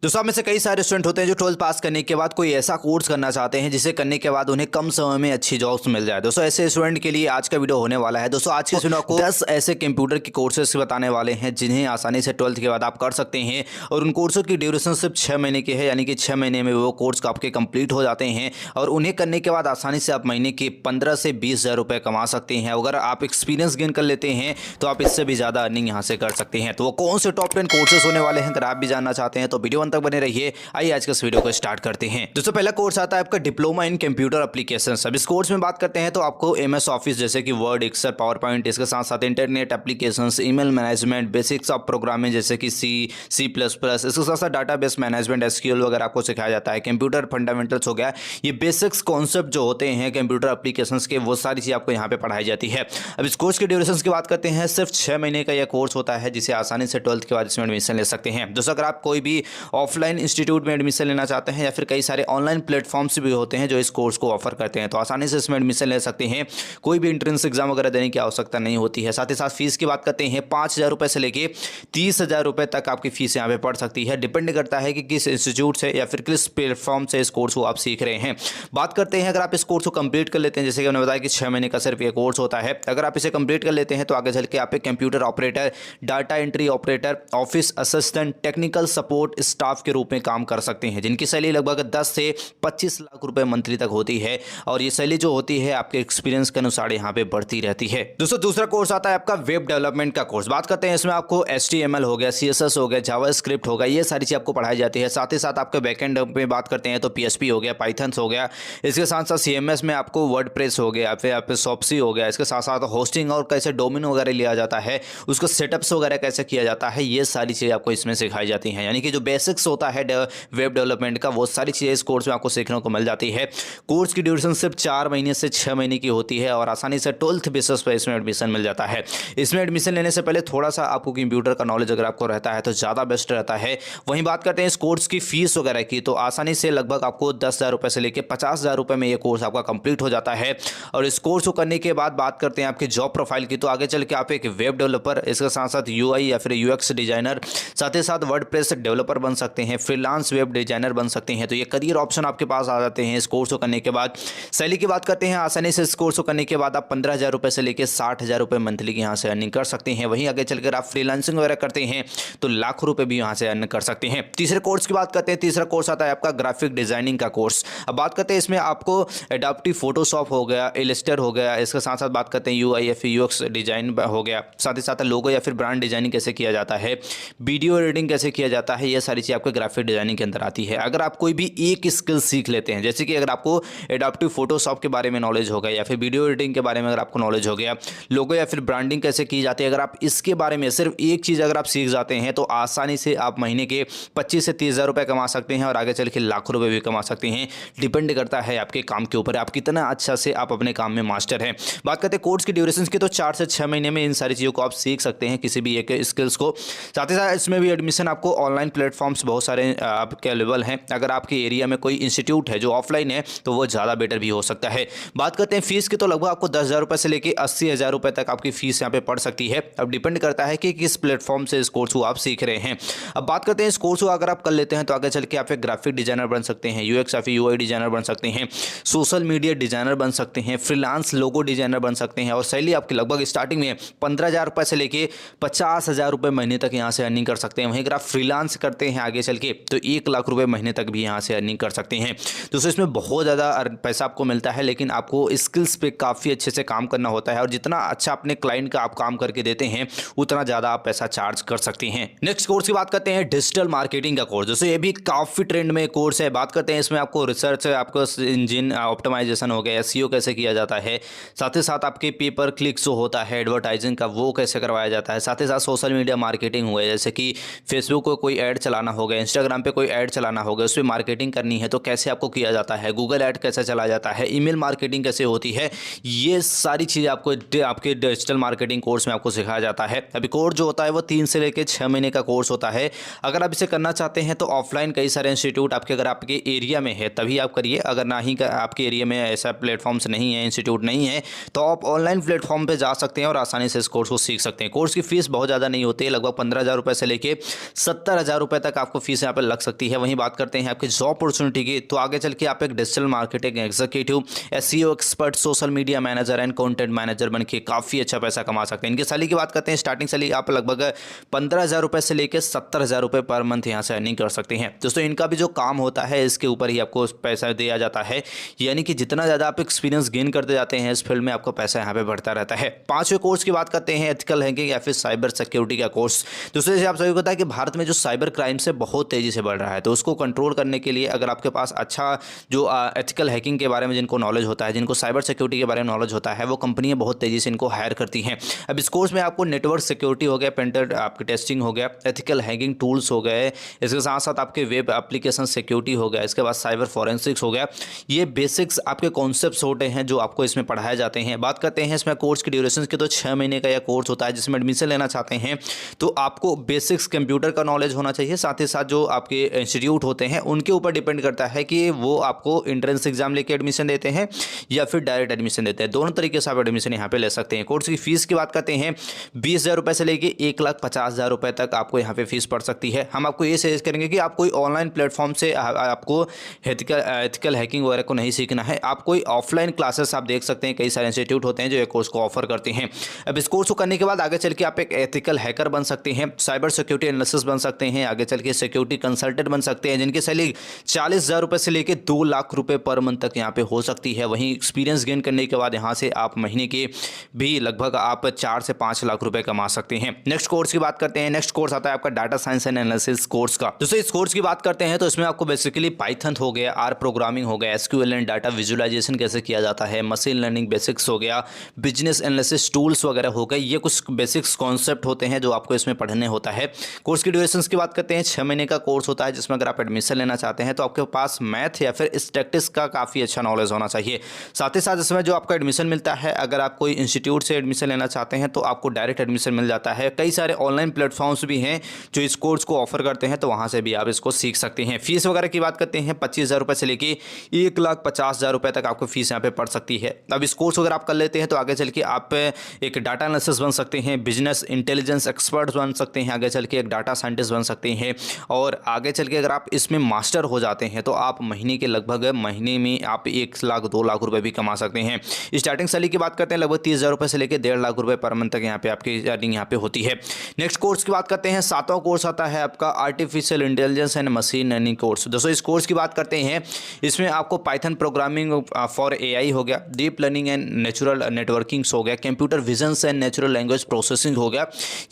दोस्तों आप में से कई सारे स्टूडेंट होते हैं जो 12th पास करने के बाद कोई ऐसा कोर्स करना चाहते हैं जिसे करने के बाद उन्हें कम समय में अच्छी जॉब्स मिल जाए। दोस्तों ऐसे स्टूडेंट के लिए आज का वीडियो होने वाला है। दोस्तों आज के वीडियो आपको 10 ऐसे कंप्यूटर की कोर्सेज बताने वाले हैं जिन्हें आसानी से 12th के बाद आप कर सकते हैं और उन कोर्सों की ड्यूरेशन सिर्फ 6 महीने की है, यानी कि 6 महीने में वो कोर्स आपके कंप्लीट हो जाते हैं और उन्हें करने के बाद आसानी से आप महीने के 15 से 20 हज़ार रुपये कमा सकते हैं। अगर आप एक्सपीरियंस गेन कर लेते हैं तो आप इससे भी ज़्यादा अर्निंग यहाँ से कर सकते हैं। तो वो कौन से टॉप 10 कोर्सेज होने वाले हैं, अगर आप भी जानना चाहते हैं तो वीडियो अंत तक बने रहिए। आइए आज के इस वीडियो को स्टार्ट करते हैं। दोस्तों पहला कोर्स आता है आपका डिप्लोमा इन कंप्यूटर एप्लीकेशंस। अब इस कोर्स में बात करते हैं तो आपको एमएस ऑफिस जैसे कि वर्ड, एक्सेल, पावर पॉइंट, इसके साथ साथ internet applications, email management, basics of programming जैसे कि सी प्लस प्लस, इसके साथ साथ डाटाबेस मैनेजमेंट, एसक्यूएल वगैरह आपको सिखाया जाता है। कंप्यूटर फंडामेंटल्स हो गया, ये बेसिक्स कॉन्सेप्ट जो होते हैं कंप्यूटर एप्लीकेशंस के, वो सारी चीज़ आपको यहाँ पे पढ़ाई जाती है। अब इस कोर्स के ड्यूरेशन की बात करते हैं, सिर्फ 6 महीने का यह कोर्स होता है जिसे आसानी से 12th के बाद इसमें एडमिशन ले सकते हैं। दोस्तों अगर आप कोई भी ऑफलाइन इंस्टीट्यूट में एडमिशन लेना चाहते हैं या फिर कई सारे ऑनलाइन प्लेटफॉर्म्स भी होते हैं जो इस कोर्स को ऑफर करते हैं, तो आसानी से इसमें एडमिशन ले सकते हैं। कोई भी एंट्रेंस एग्जाम वगैरह देने की आवश्यकता नहीं होती है। साथ ही साथ फीस की बात करते हैं, 5,000 रुपये से लेके 30,000 रुपये तक आपकी फीस यहाँ पे पड़ सकती है। डिपेंड करता है कि किस इंस्टीट्यूट से या फिर किस प्लेटफॉर्म से इस कोर्स को आप सीख रहे हैं। बात करते हैं अगर आप इस कोर्स को कंप्लीट कर लेते हैं, जैसे कि मैंने बताया कि 6 महीने का सिर्फ ये कोर्स होता है, अगर आप इसे कंप्लीट कर लेते हैं तो आगे चल के आप एक computer operator, data entry operator, office assistant, technical support staff के रूप में काम कर सकते हैं, जिनकी सैलरी लगभग 10 से 25 लाख रुपए मंथली तक होती है और ये सैलरी जो होती है आपके एक्सपीरियंस के अनुसार यहाँ पे बढ़ती रहती है। दोस्तों दूसरा कोर्स आता है आपका वेब डेवलपमेंट का कोर्स। बात करते हैं इसमें आपको HTML हो गया, CSS हो गया, जावास्क्रिप्ट हो गया, ये सारी चीज़ आपको पढ़ाई जाती है। साथ ही साथ आपके बैकएंड में बात करते हैं तो PHP हो गया, पाइथन हो गया, इसके साथ साथ CMS में आपको वर्डप्रेस हो गया, फिर आप शॉप्सी हो गया, इसके साथ साथ होस्टिंग और कैसे डोमेन वगैरह लिया जाता है, उसको सेटअप्स वगैरह कैसे किया जाता है, ये सारी चीज़ आपको इसमें सिखाई जाती हैं। यानी कि जो बेसिक्स होता है वेब डेवलपमेंट का, वो सारी चीज़ें इस कोर्स में आपको सीखने को मिल जाती है। कोर्स की ड्यूरेशन सिर्फ 4 महीने से 6 महीने की होती है और आसानी से 12th बेसिस पर इसमें एडमिशन मिल जाता है। इसमें एडमिशन लेने से पहले थोड़ा सा आपको कंप्यूटर का नॉलेज अगर आपको रहता है तो ज़्यादा बेस्ट रहता है। वहीं बात करते हैं इस कोर्स की फीस वगैरह की, तो आसानी से लगभग आपको 10,000 रुपये से लेकर 50,000 रुपये में ये कोर्स आपका कंप्लीट हो जाता है। और इस कोर्स को करने के बाद बात करते हैं आपके जॉब प्रोफाइल की, तो आगे चल के आप एक वेब डेवलपर, इसके साथ साथ UI या फिर UX डिजाइनर, साथ ही साथ वर्डप्रेस डेवलपर बन सकते हैं, फ्रीलांस वेब डिजाइनर बन सकते हैं। तो ये करियर ऑप्शन आपके पास आ जाते हैं इस कोर्स को करने के बाद। सैलरी की बात करते हैं, आसानी से इस कोर्स को करने के बाद आप 15,000 रुपये से लेकर 60,000 रुपये मंथली की यहाँ से अर्निंग कर सकते हैं। वहीं आगे चलकर आप फ्रीलांसिंग वगैरह करते हैं तो लाखों रुपए भी यहाँ से अर्न कर सकते हैं। तीसरे कोर्स की बात करते हैं, तीसरा कोर्स आता है आपका ग्राफिक डिजाइनिंग का कोर्स। अब बात करते हैं इसमें आपको एडोब फोटोशॉप हो गया, इलस्टर हो गया, इसके साथ साथ बात करते हैं UI या फिर UX डिजाइन हो गया, साथ ही साथ लोगो या फिर ब्रांड डिजाइनिंग कैसे किया जाता है, वीडियो एडिटिंग कैसे किया जाता है, ये सारी चीज़ आपके ग्राफिक डिजाइनिंग के अंदर आती है। अगर आप कोई भी एक स्किल सीख लेते हैं, जैसे कि अगर आपको एडोब फोटोशॉप के बारे में नॉलेज हो गया या फिर वीडियो एडिटिंग के बारे में अगर आपको नॉलेज हो गया, लोगो या फिर ब्रांडिंग कैसे की जाती है, अगर आप इसके बारे में सिर्फ एक चीज़ अगर आप सीख जाते हैं तो आसानी से आप महीने के 25 से 30,000 रुपये कमा सकते हैं और आगे चल के लाखों रुपये भी कमा सकते हैं। डिपेंड करता है आपके काम के ऊपर, आप कितना अच्छा से आप अपने काम में मास्टर हैं। बात करते हैं कोर्स की ड्यूरेशन की, तो 4 से 6 महीने में इन सारी चीज़ों को आप सीख सकते हैं, किसी भी एक स्किल्स को। साथ ही साथ इसमें भी एडमिशन आपको ऑनलाइन प्लेटफॉर्म्स बहुत सारे आपके अवेलेबल हैं। अगर आपके एरिया में कोई इंस्टीट्यूट है जो ऑफलाइन है तो वो ज़्यादा बेटर भी हो सकता है। बात करते हैं फीस की, तो लगभग आपको 10,000 रुपये से लेकर 80,000 रुपये तक आपकी फीस यहाँ पे पड़ सकती है। अब डिपेंड करता है कि किस प्लेटफॉर्म से इस कोर्स को आप सीख रहे हैं। अब बात करते हैं इस कोर्स को अगर आप कर लेते हैं तो आगे चल के आप एक ग्राफिक डिजाइनर बन सकते हैं, UX या फिर UI डिजाइनर बन सकते हैं, सोशल मीडिया डिजाइनर बन सकते हैं, फ्रीलांस लोगो डिजाइनर बन सकते हैं और सैलरी आपकी लगभग स्टार्टिंग में 15,000 रुपये से लेके 50,000 रुपये महीने तक यहाँ से अर्निंग कर सकते हैं। वहीं अगर आप फ्रीलांस करते हैं आगे चल के तो 1 लाख रुपये महीने तक भी यहाँ से अर्निंग कर सकते हैं। दोस्तों इसमें बहुत ज़्यादा पैसा आपको मिलता है, लेकिन आपको स्किल्स पे काफ़ी अच्छे से काम करना होता है और जितना अच्छा अपने क्लाइंट का आप काम करके देते हैं उतना ज़्यादा आप पैसा चार्ज कर सकते हैं। नेक्स्ट कोर्स की बात करते हैं डिजिटल मार्केटिंग का कोर्स। दोस्तों ये भी काफ़ी ट्रेंड में कोर्स है। बात करते हैं इसमें आपको रिसर्च, आपको इंजन ऑप्टिमाइजेशन हो गया, SEO कैसे किया जाता है, साथ ही साथ आपके पेपर क्लिक्स जो होता है एडवर्टाइजिंग का वो कैसे करवाया जाता है, साथ ही साथ सोशल मीडिया मार्केटिंग हुआ, जैसे कि फेसबुक को कोई ऐड चलाना हो गया, इंस्टाग्राम पे कोई ऐड चलाना हो गया, उस पर मार्केटिंग करनी है तो कैसे आपको किया जाता है, गूगल ऐड कैसे चला जाता है, ईमेल मार्केटिंग कैसे होती है, ये सारी चीज़ आपको आपके डिजिटल मार्केटिंग कोर्स में आपको सिखाया जाता है। अभी कोर्स जो होता है वो 3 से लेकर 6 महीने का कोर्स होता है। अगर आप इसे करना चाहते हैं तो ऑफलाइन कई सारे इंस्टीट्यूट आपके अगर आपके एरिया में है तभी आप करिए, अगर ना ही आपके एरिया में ऐसा प्लेटफॉर्म्स नहीं है, इंस्टीट्यूट नहीं है, तो आप ऑनलाइन प्लेटफॉर्म पे जा सकते हैं और आसानी से इस कोर्स को सीख सकते हैं। कोर्स की फीस बहुत ज़्यादा नहीं होती है, लगभग 15,000 रुपये से लेकर 70,000 रुपये तक आपको आपको फीस यहाँ पे लग सकती है। वहीं बात करते हैं आपकी जॉब अपॉर्चुनिटी की, तो आगे चल के आप एक digital marketing executive, SEO expert, social media manager and content manager बन के काफ़ी अच्छा पैसा कमा सकते हैं। इनकी सैलरी की बात करते हैं, स्टार्टिंग सैलरी आप लगभग 15,000 रुपये से लेकर 70,000 रुपये पर मंथ यहाँ से अर्निंग कर सकते हैं। दोस्तों इनका भी जो काम होता है इसके ऊपर ही आपको पैसा दिया जाता है, यानी कि जितना ज़्यादा आप एक्सपीरियंस गेन करते जाते हैं इस फील्ड में आपको पैसा यहाँ पे बढ़ता रहता है। पांचवें कोर्स की बात करते हैं एथिकल हैकिंग या फिर साइबर सिक्योरिटी का कोर्स। दूसरे से आप सभी को पता है कि भारत में जो साइबर क्राइम से बहुत तेजी से बढ़ रहा है, तो उसको कंट्रोल करने के लिए अगर आपके पास अच्छा जो एथिकल हैकिंग के बारे में जिनको नॉलेज होता है, जिनको साइबर सिक्योरिटी के बारे में नॉलेज होता है, वो कंपनियां बहुत तेजी से इनको हायर करती हैं। अब इस कोर्स में आपको नेटवर्क सिक्योरिटी हो गया, पेंटर आपकी टेस्टिंग हो गया, एथिकल हैकिंग टूल्स हो गए, इसके साथ साथ आपके वेब एप्लीकेशन सिक्योरिटी हो गया, इसके बाद साइबर फॉरेंसिक्स हो गया। ये बेसिक्स आपके कॉन्सेप्ट्स होते हैं जो आपको इसमें पढ़ाए जाते हैं। बात करते हैं इसमें कोर्स की ड्यूरेशन की, तो 6 महीने का यह कोर्स होता है जिसमें एडमिशन लेना चाहते हैं तो आपको बेसिक्स कंप्यूटर का नॉलेज होना चाहिए। साथ ही साथ जो आपके इंस्टीट्यूट होते हैं उनके ऊपर डिपेंड करता है कि वो आपको एंट्रेंस एग्जाम लेके एडमिशन देते हैं या फिर डायरेक्ट एडमिशन देते हैं। दोनों तरीके से आप एडमिशन यहाँ पे ले सकते हैं। कोर्स की फीस की बात करते हैं 20,000 रुपये से लेके 1,50,000 रुपये तक आपको यहाँ पे फीस पड़ सकती है। हम आपको ये सजेस्ट करेंगे कि आप कोई ऑनलाइन प्लेटफॉर्म से आपको एथिकल हैकिंग वगैरह को नहीं सीखना है, आप कोई ऑफलाइन क्लासेस आप देख सकते हैं। कई सारे इंस्टीट्यूट होते हैं जो ये कोर्स को ऑफर करते हैं। अब इस कोर्स को करने के बाद आगे चल के आप एक एथिकल हैकर बन सकते हैं, साइबर सिक्योरिटी एनालिसिस बन सकते हैं, आगे चल के सिक्योरिटी कंसल्टेंट बन सकते हैं, जिनकी सैलरी 40,000 रुपये से लेकर 2 लाख रुपये पर मंथ तक यहाँ पे हो सकती है। वहीं एक्सपीरियंस गेन करने के बाद यहाँ से आप महीने के भी लगभग आप 4 से 5 लाख रुपए कमा सकते हैं। नेक्स्ट कोर्स की बात करते हैं। नेक्स्ट कोर्स आता है आपका data science and analysis course का। दोस्तों इस कोर्स की बात करते हैं तो इसमें आपको बेसिकली पाइथन हो गया, आर प्रोग्रामिंग हो गया, एसक्यूएल एंड डाटा विजुअलाइजेशन कैसे किया जाता है, मशीन लर्निंग बेसिक्स हो गया, बिजनेस एनालिसिस टूल्स वगैरह हो गए। ये कुछ बेसिक्स कॉन्सेप्ट होते हैं जो आपको इसमें पढ़ने होता है। कोर्स की ड्यूरेशन की बात करते हैं 6 महीने का कोर्स होता है, जिसमें अगर आप एडमिशन लेना चाहते हैं तो आपके पास मैथ या फिर स्टैटिस्टिक्स का काफ़ी अच्छा नॉलेज होना चाहिए। साथ ही साथ इसमें जो आपका एडमिशन मिलता है, अगर आप कोई इंस्टीट्यूट से एडमिशन लेना चाहते हैं तो आपको डायरेक्ट एडमिशन मिल जाता है। कई सारे ऑनलाइन प्लेटफॉर्म्स भी हैं जो इस कोर्स को ऑफर करते हैं, तो वहाँ से भी आप इसको सीख सकते हैं। फीस वगैरह की बात करते हैं 25,000 रुपये से लेके 1,50,000 रुपये तक आपको फीस यहाँ पे पड़ सकती है। अब इस कोर्स अगर आप कर लेते हैं तो आगे चल के आप एक डाटा एनालिसिस बन सकते हैं, बिजनेस इंटेलिजेंस एक्सपर्ट बन सकते हैं, आगे चल के एक डाटा साइंटिस्ट बन सकते हैं, और आगे चल के अगर आप इसमें मास्टर हो जाते हैं तो आप महीने के लगभग महीने में आप 1 लाख 2 लाख रुपए भी कमा सकते हैं। स्टार्टिंग सैलरी की बात करते हैं लगभग 30,000 रुपये से लेकर 1.5 लाख रुपए पर मंथ तक यहाँ पे आपकी अर्निंग यहाँ पे होती है। नेक्स्ट कोर्स की बात करते हैं, 7वां कोर्स आता है आपका artificial intelligence and machine learning course. दोस्तों इस कोर्स की बात करते हैं, इसमें आपको पाइथन प्रोग्रामिंग फॉर एआई हो गया, deep learning and natural networkings हो गया, computer vision and natural language processing हो गया।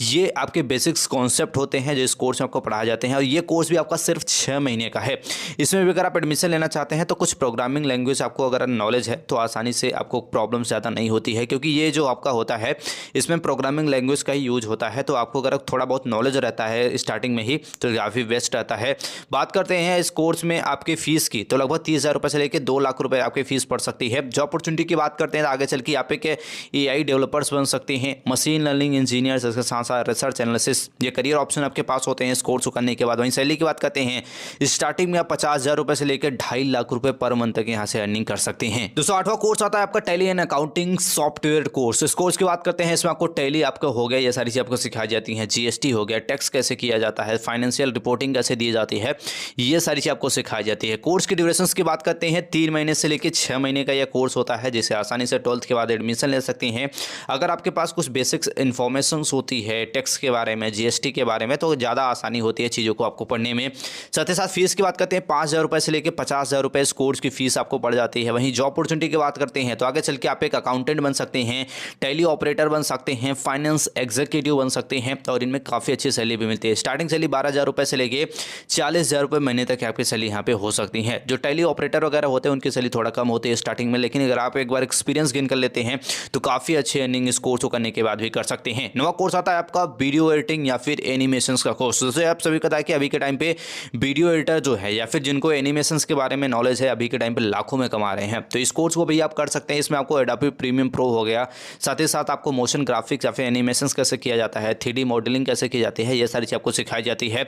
ये आपके बेसिक्स कॉन्सेप्ट होते हैं जो इस कोर्स में आपको पढ़ाए जाते हैं, और ये कोर्स भी आपका सिर्फ 6 महीने का है। इसमें भी अगर आप एडमिशन लेना चाहते हैं तो कुछ प्रोग्रामिंग लैंग्वेज आपको अगर नॉलेज है तो आसानी से आपको प्रॉब्लम ज़्यादा नहीं होती है, क्योंकि ये जो आपका होता है इसमें प्रोग्रामिंग लैंग्वेज का ही यूज होता है। तो आपको अगर थोड़ा बहुत नॉलेज रहता है स्टार्टिंग में ही तो काफ़ी बेस्ट रहता है। बात करते हैं इस कोर्स में आपकी फ़ीस की, तो लगभग 30,000 रुपये से लेकर 2 लाख रुपये आपकी फ़ीस पड़ सकती है। जॉब अपॉर्चुनिटी की बात करते हैं तो आगे चल के आप एक एआई डेवलपर्स बन सकते हैं, मशीन लर्निंग इंजीनियर्स, इसके साथ साथ रिसर्च एनालिसिस, ये करियर ऑप्शन आपके पास होते हैं इस कोर्स को करने के बाद। वहीं सैलरी की बात करते हैं, स्टार्टिंग में आप 50,000 रुपये से लेकर 2.5 लाख रुपये पर मंथ तक यहाँ से अर्निंग कर सकते हैं। दोस्तों 8वां कोर्स आता है आपका tally and accounting software course. इस कोर्स की बात करते हैं, इसमें आपको टैली आपका हो गया, ये सारी चीज़ आपको सिखाई जाती हैं, जीएसटी हो गया, टैक्स कैसे किया जाता है, फाइनेंशियल रिपोर्टिंग कैसे दी जाती है, ये सारी चीज़ आपको सिखाई जाती है। कोर्स की ड्यूरेशन की बात करते हैं 3 महीने से लेकर 6 महीने का यह कोर्स होता है, जिसे आसानी से 12th के बाद एडमिशन ले सकते हैं। अगर आपके पास कुछ बेसिक्स इन्फॉर्मेशन होती है टैक्स के बारे में, जीएसटी के बारे में, तो ज़्यादा आसानी होती है चीज़ों को आपको पढ़ने में। साथ ही साथ फीस की बात करते हैं 5,000 रुपये से लेकर 50,000 रुपये इस कोर्स की फीस आपको पड़ जाती है। वहीं जॉब अपॉर्चुनिटी की बात करते हैं तो आगे चल के आप एक अकाउंटेंट बन सकते हैं, टैली ऑपरेटर बन सकते हैं, फाइनेंस एग्जीक्यूटिव बन सकते हैं, और इनमें काफ़ी अच्छी सैलरी भी मिलती है। स्टार्टिंग सैलरी 12,000 रुपये से लेके 40,000 रुपये महीने तक आपकी सैलरी यहाँ पे हो सकती है। जो टैली ऑपरेटर वगैरह होते हैं उनकी सैलरी थोड़ा कम होती है स्टार्टिंग में, लेकिन अगर आप एक बार एक्सपीरियंस गेन कर लेते हैं तो काफ़ी अच्छी अर्निंग इस कोर्स को करने के बाद भी कर सकते हैं। नवा कोर्स आता है आपका वीडियो एडिटिंग या फिर एनिमेशन का कोर्स। जैसे आप सभी को पता है कि अभी के टाइम पे वीडियो एडिटर जो है या फिर जिनको एनिमेशन के बारे में नॉलेज है अभी के टाइम पे लाखों में कमा रहे हैं, तो इस कोर्स को भी आप कर सकते हैं। इसमें आपको एडोबी प्रीमियम प्रो हो गया, साथ ही साथ आपको मोशन ग्राफिक्स या फिर एनिमेशन कैसे किया जाता है, 3D मॉडलिंग कैसे की जाती है, ये सारी चीज़ आपको सिखाई जाती है।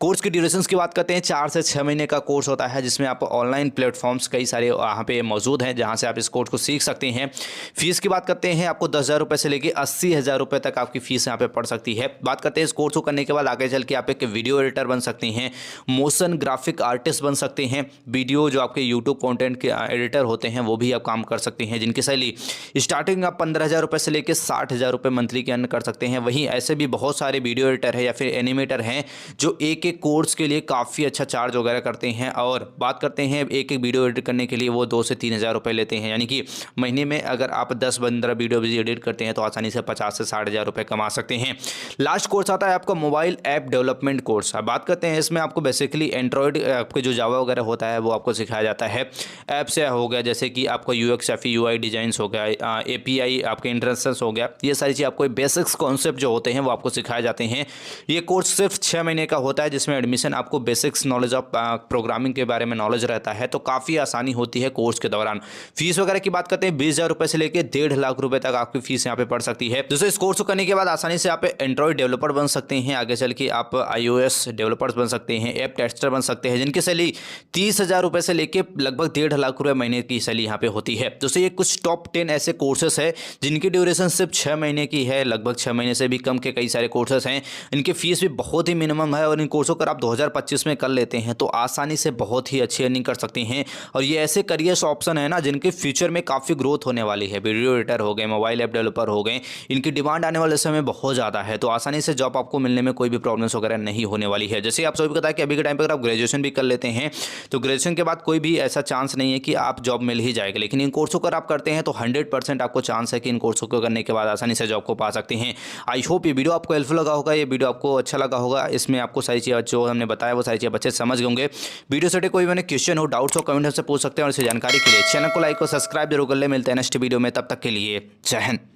कोर्स की ड्यूरेशन की बात करते हैं 4 से 6 महीने का कोर्स होता है, जिसमें आप ऑनलाइन प्लेटफॉर्म्स कई सारे वहाँ पे मौजूद हैं जहाँ से आप इस कोर्स को सीख सकते हैं। फीस की बात करते हैं, आपको 10,000 रुपये से लेकर 80,000 रुपये तक आपकी फीस यहाँ पे पड़ सकती है। बात करते हैं इस कोर्स को करने के बाद आगे चल के आप एक वीडियो एडिटर बन सकती हैं, मोशन ग्राफिक आर्टिस्ट बन सकते हैं, वीडियो जो आपके यूट्यूब कंटेंट के एडिटर होते हैं वो भी आप काम कर सकते हैं, जिनकी सैलरी स्टार्टिंग आप 15,000 रुपये से लेकर 60,000 रुपये मंथली के अर्न कर सकते हैं। वहीं ऐसे भी बहुत सारे वीडियो एडिटर है या फिर एनिमेटर हैं जो एक एक कोर्स के लिए काफ़ी अच्छा चार्ज वगैरह करते हैं, और बात करते हैं एक एक वीडियो एडिट करने के लिए वो 2 से 3,000 रुपये लेते हैं। यानी कि महीने में अगर आप 10-15 वीडियो भी एडिट करते हैं तो आसानी से 50 से 60,000 रुपये कमा सकते हैं। लास्ट कोर्स आता है आपका मोबाइल ऐप डेवलपमेंट कोर्स। अब बात करते हैं इसमें आपको बेसिकली एंड्रॉयड आपके जो जावा वगैरह होता है वो आपको सिखाया जाता है। ऐप से हो गया जैसे कि आपका यूएक्स यूआई डिजाइंस हो गया, एपीआई आपके इंटरफेस हो गया, ये सारी चीज़ आपको बेसिक्स कॉन्सेप्ट जो होते हैं वो आपको सिखाए जाते हैं। ये कोर्स सिर्फ 6 महीने का होता है, जिसमें एडमिशन आपको बेसिक्स नॉलेज ऑफ प्रोग्रामिंग के बारे में नॉलेज रहता है, तो काफ़ी आसानी होती है कोर्स के दौरान। फीस वगैरह की बात करते हैं 20,000 रुपये से लेकर 1.5 लाख रुपए तक आपकी फीस यहाँ पे पड़ सकती है। दोस्तों इस कोर्स को करने के बाद आसानी से आप एंड्रॉइड डेवलपर बन सकते हैं, आगे चल के आप iOS डेवलपर्स बन सकते हैं, ऐप टेस्टर बन सकते हैं, जिनकी सैलरी 30,000 रुपये से लेकर लगभग 1.5 लाख रुपये महीने की सैलरी यहाँ पे होती है। दोस्तों ये कुछ टॉप 10 ऐसे कोर्सेस है जिनकी ड्यूरेशन सिर्फ 6 महीने की है, लगभग 6 महीने से भी कम के कई सारे कोर्सेस हैं। इनकी फीस भी बहुत ही मिनिमम है, और इन कोर्सों को आप 2025 में कर लेते हैं तो आसानी से बहुत ही अच्छी अर्निंग कर सकते हैं। और ये ऐसे करियर्स ऑप्शन है ना जिनके फ्यूचर में काफ़ी ग्रोथ होने वाली है। वीडियो एडिटर हो गए, मोबाइल ऐप डेवलपर हो गए, इनकी डिमांड आने वाले समय में बहुत ज़्यादा है, तो आसानी से जॉब आपको मिलने में कोई भी प्रॉब्लम्स वगैरह नहीं होने वाली है। जैसे आप सभी को पता है कि अभी के टाइम पर अगर आप ग्रेजुएशन भी कर लेते हैं तो ग्रेजुएशन के बाद कोई भी ऐसा चांस नहीं है कि आप जॉब मिल ही जाएगा, लेकिन इन कोर्सों को अगर आप करते हैं तो 100% आपको चांस है कि इन कोर्सों को करने के बाद आसानी से जॉब को पा सकते हैं। आई होप ये वीडियो आपको हेल्पफुल लगा होगा, ये वीडियो आपको अच्छा लगा होगा। इसमें आपको सारी चीज़ जो हमने बताया वो सारी चीज़ अच्छे से समझ होंगे। वीडियो से कोई मैंने क्वेश्चन हो, डाउट्स हो, कमेंट से पूछ सकते हैं, और इसे जानकारी के लिए चैनल को लाइक और सब्सक्राइब जरूर कर ले। मिलते हैं नेक्स्ट वीडियो में, तब तक के लिए जय हिंद।